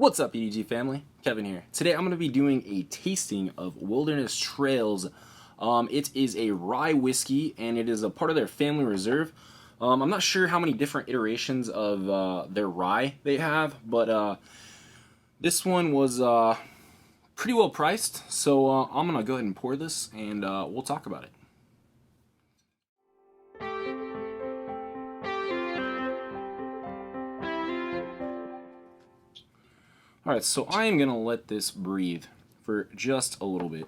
What's up, E.D.G family? Kevin here. Today I'm going to be doing a tasting of Wilderness Trails. It is a rye whiskey, and it is a part of their family reserve. I'm not sure how many different iterations of their rye they have, but this one was pretty well priced, so I'm going to go ahead and pour this, and we'll talk about it. Alright, so I am going to let this breathe for just a little bit.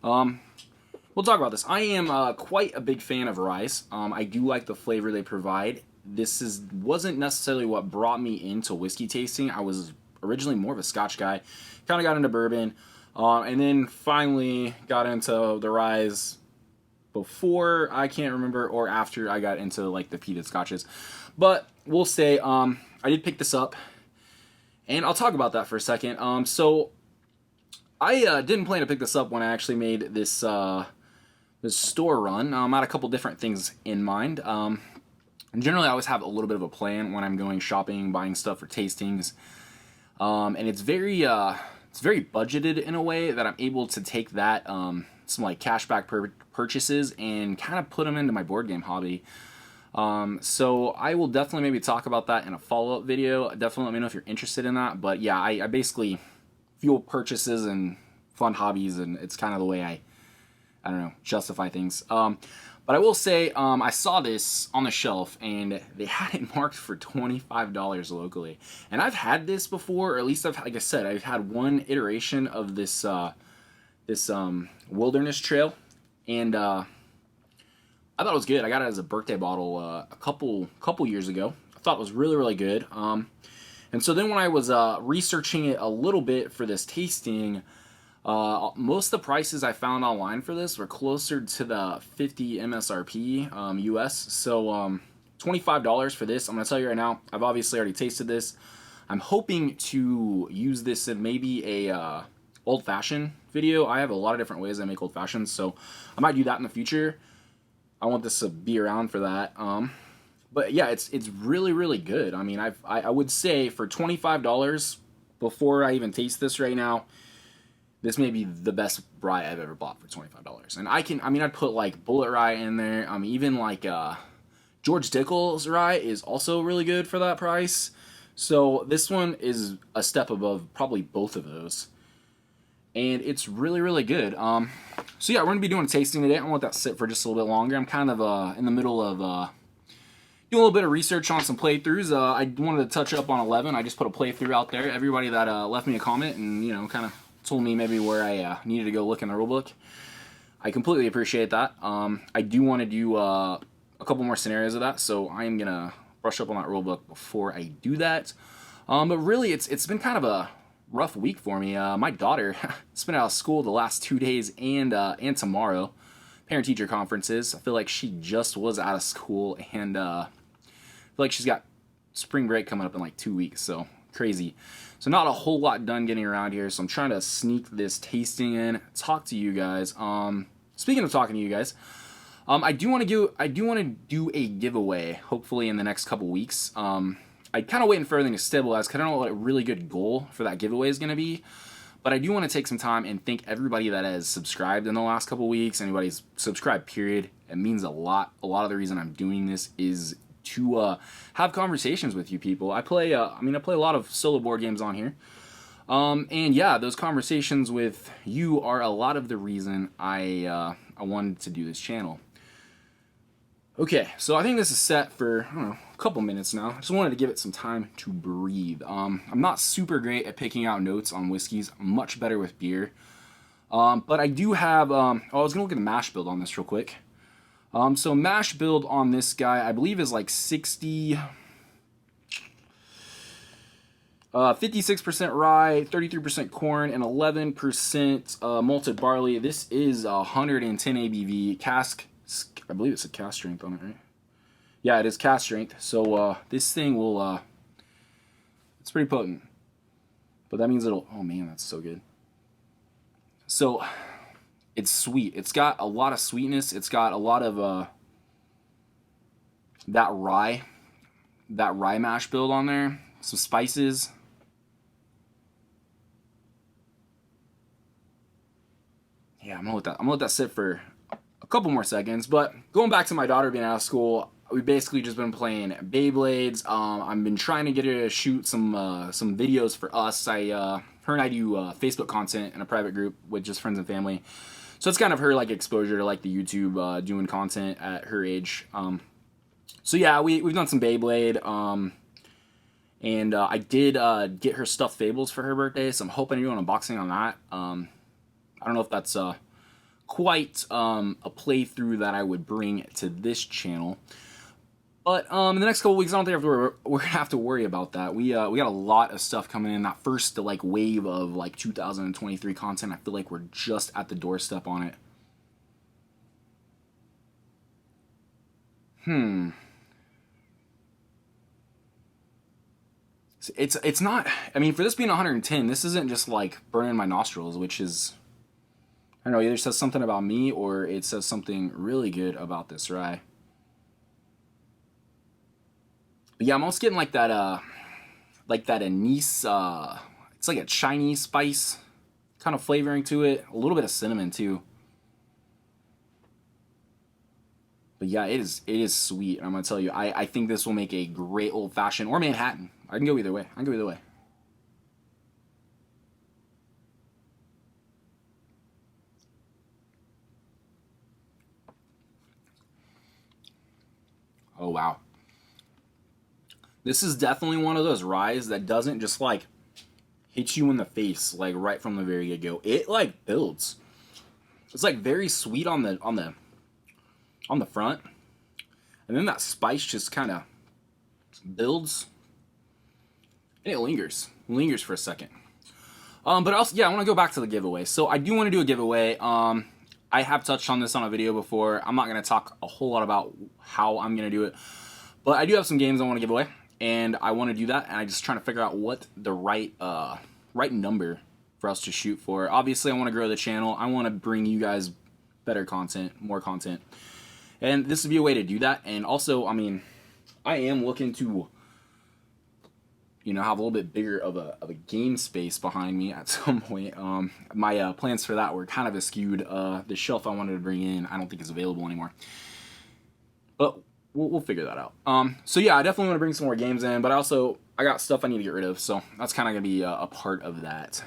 We'll talk about this. I am quite a big fan of rye. I do like the flavor they provide. This wasn't necessarily what brought me into whiskey tasting. I was originally more of a Scotch guy. Kind of got into bourbon. And then finally got into the rye before, I can't remember, or after I got into like the peated scotches. But we'll say I did pick this up. And I'll talk about that for a second. So I didn't plan to pick this up when I actually made this this store run. I had a couple different things in mind. And generally, I always have a little bit of a plan when I'm going shopping, buying stuff for tastings. And it's very budgeted in a way that I'm able to take that some like cashback purchases and kind of put them into my board game hobby. So I will definitely maybe talk about that in a follow-up video. Definitely let me know if you're interested in that. But yeah, I basically fuel purchases and fun hobbies, and it's kind of the way I don't know, justify things. But I will say, I saw this on the shelf, and they had it marked for $25 locally. And I've had this before, or at least like I said, I've had one iteration of this Wilderness Trail, and I thought it was good. I got it as a birthday bottle a couple years ago. I thought it was really good. And so then when I was researching it a little bit for this tasting, most of the prices I found online for this were closer to the 50 MSRP US. So $25 for this. I'm going to tell you right now, I've obviously already tasted this. I'm hoping to use this in maybe a old-fashioned video. I have a lot of different ways I make old-fashions, so I might do that in the future. I want this to be around for that. But yeah, it's really good. I mean, I would say for $25 before I even taste this right now, this may be the best rye I've ever bought for $25. And I'd put like Bullet Rye in there. Even like George Dickel's rye is also really good for that price. So this one is a step above probably both of those. And it's really good. So yeah, we're going to be doing a tasting today. I want that to sit for just a little bit longer. I'm kind of in the middle of doing a little bit of research on some playthroughs. I wanted to touch up on 11. I just put a playthrough out there. Everybody that left me a comment and, you know, kind of told me maybe where I needed to go look in the rulebook, I completely appreciate that. I do want to do a couple more scenarios of that, so I am going to brush up on that rulebook before I do that. But really, it's been kind of a rough week for me. My daughter has been out of school the last 2 days and tomorrow. Parent-teacher conferences. I feel like she just was out of school, and I feel like she's got spring break coming up in like 2 weeks, so crazy. So not a whole lot done getting around here, so I'm trying to sneak this tasting in, talk to you guys. Speaking of talking to you guys, I do want to do a giveaway, hopefully in the next couple weeks. I'm kind of waiting for everything to stabilize because I don't know what a really good goal for that giveaway is going to be. But I do want to take some time and thank everybody that has subscribed in the last couple weeks. Anybody's subscribed, period. It means a lot. A lot of the reason I'm doing this is to have conversations with you people. I play a lot of solo board games on here. And yeah, those conversations with you are a lot of the reason I wanted to do this channel. Okay, so I think this is set for, I don't know, a couple minutes now. I just wanted to give it some time to breathe. I'm not super great at picking out notes on whiskeys. I'm much better with beer. But I do have, I was going to look at the mash build on this real quick. So mash build on this guy, I believe is like 56% rye, 33% corn, and 11% malted barley. This is 110 ABV cask. I believe it's a cast strength on it, right? Yeah, it is cast strength. So this thing will, it's pretty potent. But that means it'll, oh man, that's so good. So it's sweet. It's got a lot of sweetness. It's got a lot of that rye mash build on there. Some spices. yeah, I'm gonna let that sit for a couple more seconds. But going back to my daughter being out of school, we've basically just been playing Beyblades. I've been trying to get her to shoot some videos for us. Her and I do Facebook content in a private group with just friends and family. So it's kind of her like exposure to like the YouTube doing content at her age. So yeah, we've done some Beyblade. And I did get her stuffed Fables for her birthday, so I'm hoping to do an unboxing on that. I don't know if that's quite a playthrough that I would bring to this channel. But in the next couple weeks, I don't think we're gonna have to worry about that. We got a lot of stuff coming in. That first like wave of like 2023 content, I feel like we're just at the doorstep on it. It's not. I mean, for this being 110, this isn't just like burning my nostrils, which is, I don't know, either says something about me or it says something really good about this rye. But yeah, I'm almost getting like that anise, it's like a Chinese spice kind of flavoring to it. A little bit of cinnamon too. But yeah, it is sweet. I'm gonna tell you, I think this will make a great old fashioned or Manhattan. I can go either way. Oh wow. This is definitely one of those ryes that doesn't just like hit you in the face like right from the very get-go. It like builds. It's like very sweet on the front, and then that spice just kind of builds, and it lingers for a second. But also, yeah, I want to go back to the giveaway. So I do want to do a giveaway. I have touched on this on a video before. I'm not going to talk a whole lot about how I'm going to do it, but I do have some games I want to give away, and I want to do that, and I'm just trying to figure out what the right number for us to shoot for. Obviously, I want to grow the channel. I want to bring you guys better content, more content, and this would be a way to do that. And also, I mean, I am looking to, you know, have a little bit bigger of a game space behind me at some point. My plans for that were kind of skewed. The shelf I wanted to bring in, I don't think is available anymore. But we'll figure that out. So yeah, I definitely want to bring some more games in, but I got stuff I need to get rid of, so that's kind of going to be a part of that.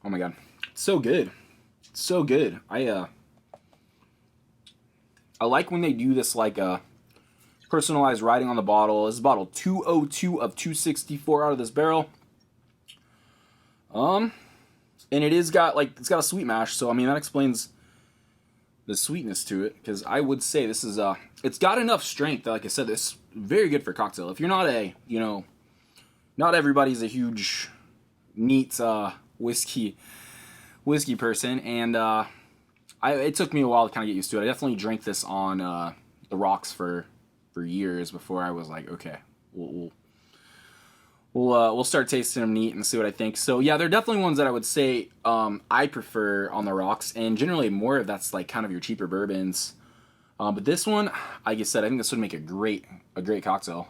Oh my god. So good. So good. I like when they do this like personalized writing on the bottle. This is bottle 202 of 264 out of this barrel. And it's got a sweet mash, so I mean that explains the sweetness to it, because I would say this is it's got enough strength that, like I said, this is very good for cocktail. If you're not not everybody's a huge neat whiskey person, and it took me a while to kind of get used to it. I definitely drank this on the rocks for years before I was like, okay, we'll start tasting them neat and see what I think. So yeah, they're definitely ones that I would say I prefer on the rocks, and generally more of that's like kind of your cheaper bourbons. But this one, like I said, I think this would make a great cocktail.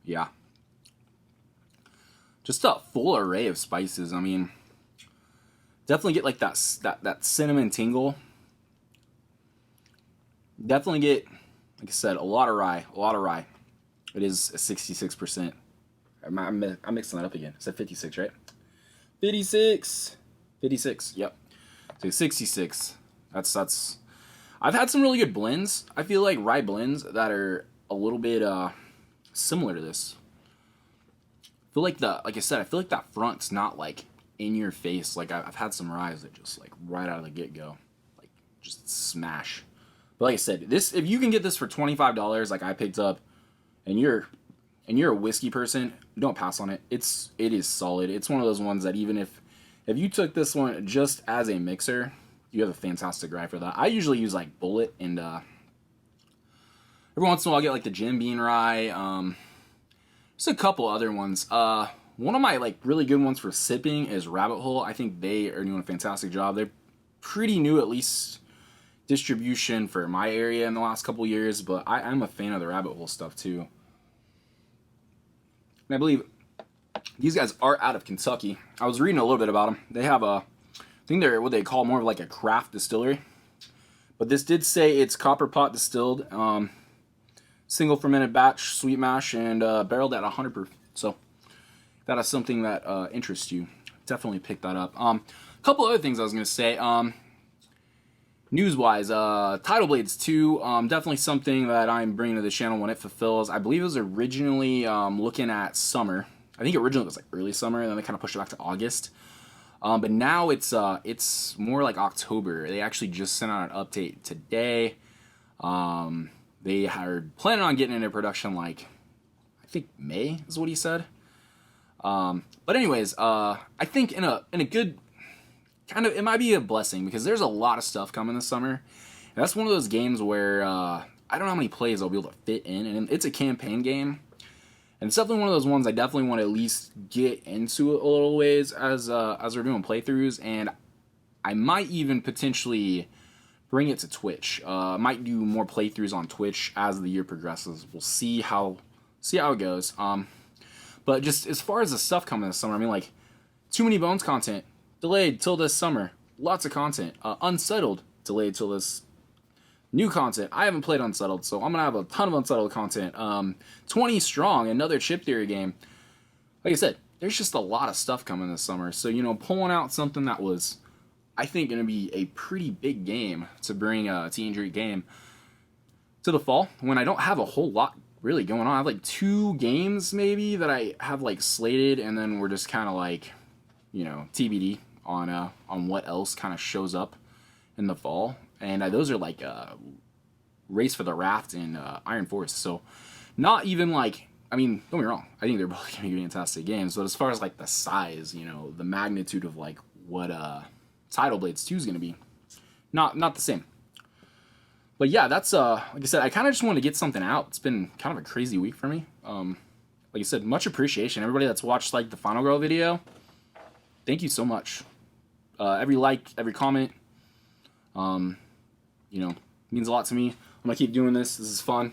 Yeah. Just a full array of spices. I mean, definitely get like that cinnamon tingle. Definitely get, like I said, a lot of rye. It is a 66%. I'm mixing that up again. It's at 56, right? 56. Yep. So 66. That's. I've had some really good blends. I feel like rye blends that are a little bit similar to this. I feel like like I said, I feel like that front's not like in your face. Like I've had some ryes that just like right out of the get-go, like just smash. But like I said, this, if you can get this for $25, like I picked up, and you're a whiskey person, don't pass on it. It is solid. It's one of those ones that even if you took this one just as a mixer, you have a fantastic rye for that. I usually use like Bullet, and every once in a while I get like the Jim Beam rye. Just a couple other ones. One of my like really good ones for sipping is Rabbit Hole. I think they are doing a fantastic job. They're pretty new, at least distribution for my area in the last couple years, but I'm a fan of the Rabbit Hole stuff too. And I believe these guys are out of Kentucky. I was reading a little bit about them. They have I think they're what they call more of like a craft distillery. But this did say it's copper pot distilled, single fermented batch, sweet mash, and barreled at 100 proof. So if that is something that interests you, definitely pick that up. A couple other things I was going to say. News-wise, Tidal Blades 2, definitely something that I'm bringing to the channel when it fulfills. I believe it was originally looking at summer. I think originally it was like early summer, and then they kind of pushed it back to August. But now it's more like October. They actually just sent out an update today. They are planning on getting into production like, I think May is what he said. But anyways, I think in a good kind of, it might be a blessing because there's a lot of stuff coming this summer. And that's one of those games where I don't know how many plays I'll be able to fit in, and it's a campaign game. And it's definitely one of those ones I definitely want to at least get into it a little ways as we're doing playthroughs, and I might even potentially bring it to Twitch. Might do more playthroughs on Twitch as the year progresses. We'll see how it goes. But just as far as the stuff coming this summer, I mean, like, Too Many Bones content delayed till this summer. Lots of content. Unsettled delayed till this. New content. I haven't played Unsettled, so I'm going to have a ton of Unsettled content. 20 Strong, another chip theory game. Like I said, there's just a lot of stuff coming this summer. So, you know, pulling out something that was, I think, going to be a pretty big game to bring a E.D.G game to the fall, when I don't have a whole lot really going on. I have like 2 games maybe that I have like slated, and then we're just kind of like, you know, TBD on what else kind of shows up in the fall. And those are like Race for the Raft and Iron Force. So not even like, I mean, don't get me wrong, I think they're both going to be fantastic games. But as far as like the size, you know, the magnitude of like what Tidal Blades 2 is going to be, not the same. But yeah, that's, like I said, I kind of just wanted to get something out. It's been kind of a crazy week for me. Like I said, much appreciation. Everybody that's watched like the Final Girl video, thank you so much. Every like, every comment, you know, means a lot to me. I'm going to keep doing this. This is fun.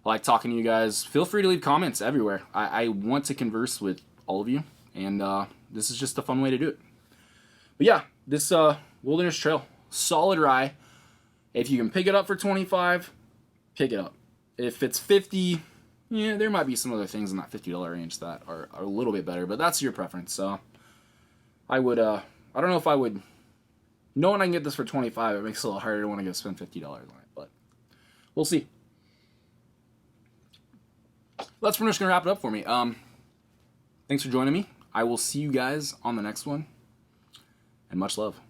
I like talking to you guys. Feel free to leave comments everywhere. I want to converse with all of you, and this is just a fun way to do it. But yeah, this Wilderness Trail, solid rye. If you can pick it up for 25, pick it up. If it's 50, yeah, there might be some other things in that $50 range that are a little bit better, but that's your preference. So I would, I don't know if I would, knowing I can get this for 25, it makes it a little harder to want to go spend $50 on it, but we'll see. That's pretty much going to wrap it up for me. Thanks for joining me. I will see you guys on the next one, and much love.